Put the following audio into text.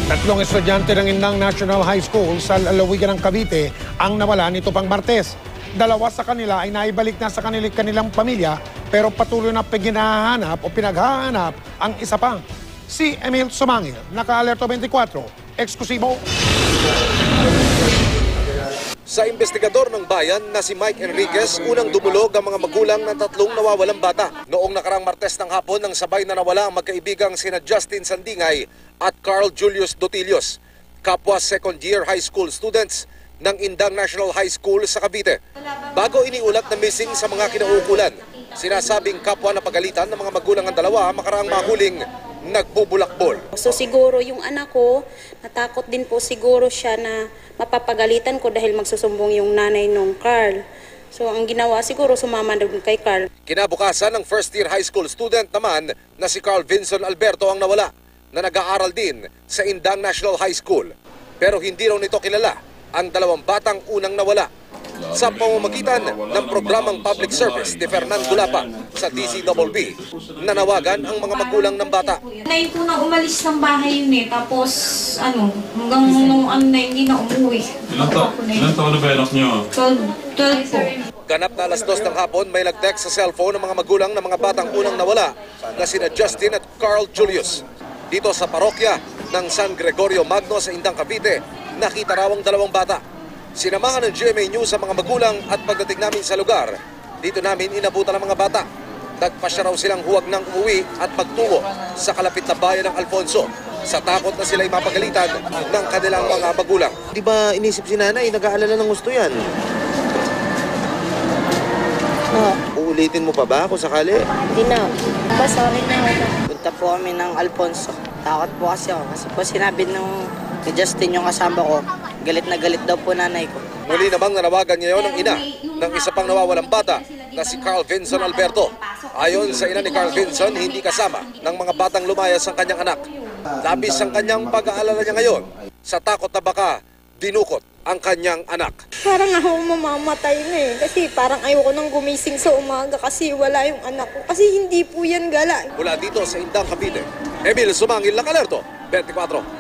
Tatlong estudyante ng Indang National High School sa lalawigan ng Cavite ang nawala nito pang Martes. Dalawa sa kanila ay naibalik na sa kanilang pamilya pero patuloy na pinaghahanap ang isa pa. Si Emil Sumangil, naka-Alerto 24, eksklusibo. Sa investigador ng bayan na si Mike Enriquez, unang dumulog ang mga magulang ng tatlong nawawalang bata. Noong nakarang Martes ng hapon nang sabay na nawala ang magkaibigang sina Justin Sandingay at Carl Julius Dotilios, kapwa second-year high school students ng Indang National High School sa Cavite. Bago iniulat na missing sa mga kinauukulan, sinasabing kapwa na pagalitan ng mga magulang ng dalawa makaraang mahuling nagbubulakbol. So siguro yung anak ko, natakot din po siguro siya na mapapagalitan ko dahil magsusumbong yung nanay nung Carl. So ang ginawa siguro sumama doon kay Carl. Kinabukasan ng first-year high school student naman na si Carl Vincent Alberto ang nawala, na nag-aaral din sa Indang National High School. Pero hindi raw nito kilala ang dalawang batang unang nawala. Sa pamamagitan ng programang public service ni Fernando Lapa sa DCWB, nanawagan ang mga magulang ng bata. Nain po na umalis ng bahay yun tapos hanggang nung hindi na umuwi. Ilan taon na ba anak niyo? 12 po. Ganap na alas 2 ng hapon, may nag-text sa cellphone ng mga magulang ng mga batang unang nawala na sina Justin at Carl Julius. Dito sa parokya ng San Gregorio Magno sa Indang Cavite, nakita raw ang dalawang bata. Sinamahan ng GMA News sa mga magulang at pagdating namin sa lugar, dito namin inabutan ang mga bata. Nagpasya raw silang huwag nang umuwi at magtungo sa kalapit na bayan ng Alfonso sa takot na sila'y mapagalitan ng kanilang mga magulang. Di ba inisip si nanay, nag-aalala ng gusto yan? Uulitin mo pa ba kung sakali? Hindi na. Sorry na ako. Punta po kami ng Alfonso. Takot po kasi ako. Kasi po sinabi nung Justin yung kasama ko, galit na galit daw po nanay ko. Muli namang nanawagan ngayon ng ina ng isa pang nawawalang bata na si Carl Vincent Alberto. Ayon sa ina ni Carl Vincent, hindi kasama ng mga batang lumayas ang kanyang anak. Labis ang kanyang pag-aalala niya ngayon sa takot na baka dinukot ang kanyang anak. Parang ako mamamatay na kasi parang ayoko nang gumising sa umaga kasi wala yung anak ko. Kasi hindi po yan gala. Mula dito sa Indang Cavite, Emil Sumangil, naka-Alerto 24.